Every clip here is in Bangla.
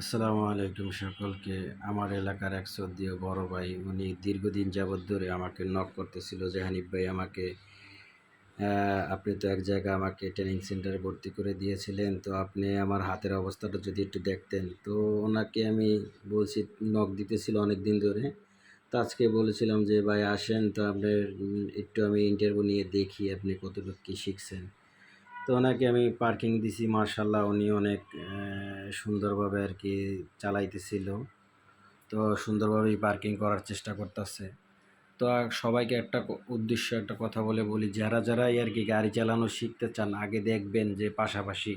আসসালামু আলাইকুম সকলকে। আমার এলাকার এক শ্রদ্ধেয় বড় ভাই, উনি দীর্ঘদিন যাবৎ ধরে আমাকে নক করতেছিল যে হানিফ ভাই আমাকে আপনি তো এক জায়গায় আমাকে ট্রেনিং সেন্টারে ভর্তি করে দিয়েছিলেন, তো আপনি আমার হাতের অবস্থাটা যদি একটু দেখতেন। তো ওনাকে আমি বলছি, নক দিতেছিল অনেক দিন ধরে। তো আজকে বলেছিলাম যে ভাই আসেন, তো আপনার একটু আমি ইন্টারভিউ নিয়ে দেখি আপনি কতটুকু কী শিখছেন। তো ওনাকে আমি পার্কিং দিছি, মার্শাল্লাহ উনি অনেক সুন্দরভাবে আর কি চালাইতেছিল। তো সুন্দরভাবেই পার্কিং করার চেষ্টা করতেছে। তো সবাইকে একটা উদ্দেশ্য একটা কথা বলি, যারা যারাই আর কি গাড়ি চালানো শিখতে চান, আগে দেখবেন যে পাশাপাশি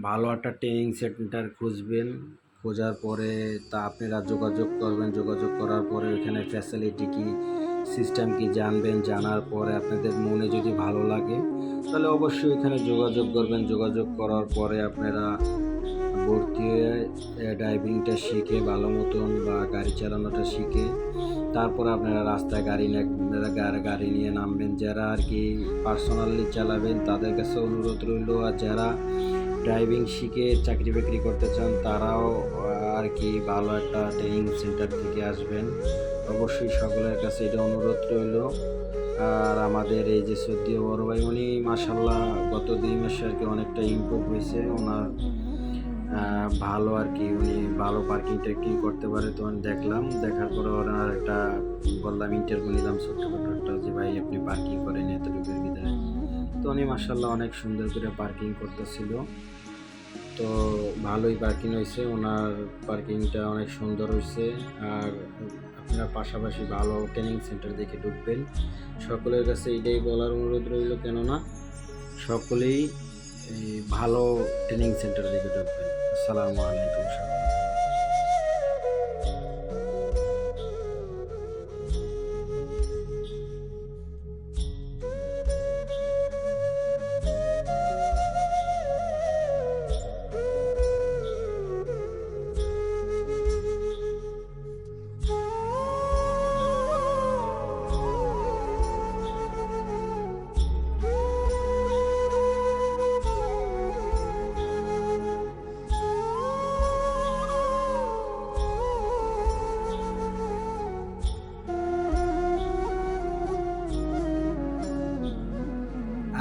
ভালো একটা ট্রেনিং সেন্টার খুঁজবেন। খোঁজার পরে তা আপনারা যোগাযোগ করবেন, যোগাযোগ করার পরে ওইখানে ফ্যাসিলিটি কী, সিস্টেম কি জানবেন। জানার পরে আপনাদের মনে যদি ভালো লাগে তাহলে অবশ্যই এখানে যোগাযোগ করবেন। যোগাযোগ করার পরে আপনারা ভর্তি হয়ে ড্রাইভিংটা শিখে ভালো মতন বা গাড়ি চালানোটা শিখে তারপর আপনারা রাস্তায় গাড়ি নিয়ে নামবেন। যারা আর কি পার্সোনালি চালাবেন তাদের কাছে অনুরোধ রইল, আর যারা ড্রাইভিং শিখে চাকরি বাকরি করতে চান তারাও আর কি ভালো একটা ট্রেনিং সেন্টার থেকে আসবেন। অবশ্যই সকলের কাছে এটা অনুরোধ রইল। আর আমাদের এই যে শ্রদ্ধেয় বড় ভাই, উনি মাসাল্লাহ গত 2 মাসে আর কি অনেকটা ইমপ্রুভ হয়েছে ওনার। ভালো আর কি উনি ভালো পার্কিং টার্কিং করতে পারে। তো আমি দেখলাম, দেখার পরে ওনার একটা বললাম, ইন্টারভিউ নিলাম ছোট্টখাটো একটা, যে ভাই আপনি পার্কিং করেন এতটুকুর ভিতরে। তো উনি মাসাল্লাহ অনেক সুন্দর করে পার্কিং করতেছিল। তো ভালোই পার্কিং হয়েছে, ওনার পার্কিংটা অনেক সুন্দর হয়েছে। আর আপনারা পাশাপাশি ভালো ট্রেনিং সেন্টার দেখে ঢুকবেন। সকলের কাছে এটাই বলার অনুরোধ রইল, কেননা সকলেই এই ভালো ট্রেনিং সেন্টার দেখে ঢুকবেন। আসসালামু আলাইকুম সকলকে।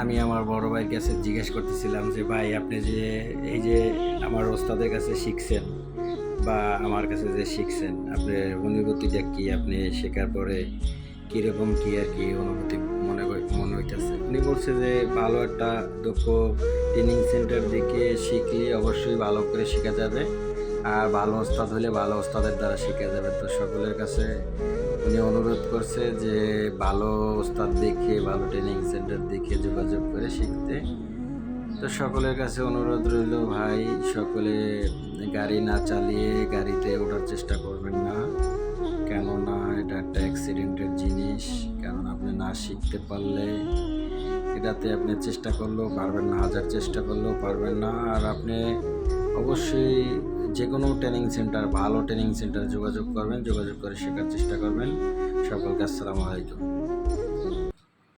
আমি আমার বড় ভাইয়ের কাছে জিজ্ঞেস করতেছিলাম যে ভাই আপনি যে এই যে আমার ওস্তাদের কাছে শিখছেন বা আমার কাছে যে শিখছেন, আপনার অনুভূতিটা কি? আপনি শেখার পরে কীরকম কি আর কি অনুভূতি মনে হইতেছে? উনি বলছে যে ভালো একটা দক্ষ ট্রেনিং সেন্টার দেখে শিখলে অবশ্যই ভালো করে শেখা যাবে, আর ভালো ওস্তাদ হলে ভালো ওস্তাদের দ্বারা শেখা যাবে। তো সকলের কাছে উনি অনুরোধ করছে যে ভালো ওস্তাদ দেখে, ভালো ট্রেনিং সেন্টার দেখে যোগাযোগ করে শিখতে। তো সকলের কাছে অনুরোধ রইল, ভাই সকলে গাড়ি না চালিয়ে গাড়িতে ওঠার চেষ্টা করবেন না, কেননা এটা একটা অ্যাক্সিডেন্টের জিনিস। কেননা আপনি না শিখতে পারলে এটাতে আপনি চেষ্টা করলেও পারবেন না, হাজার চেষ্টা করলেও পারবেন না। আর আপনি অবশ্যই যে কোনো ট্রেনিং সেন্টার, ভালো ট্রেনিং সেন্টারে যোগাযোগ করবেন, যোগাযোগ করে শেখার চেষ্টা করবেন। সকলকে আসসালামু আলাইকুম।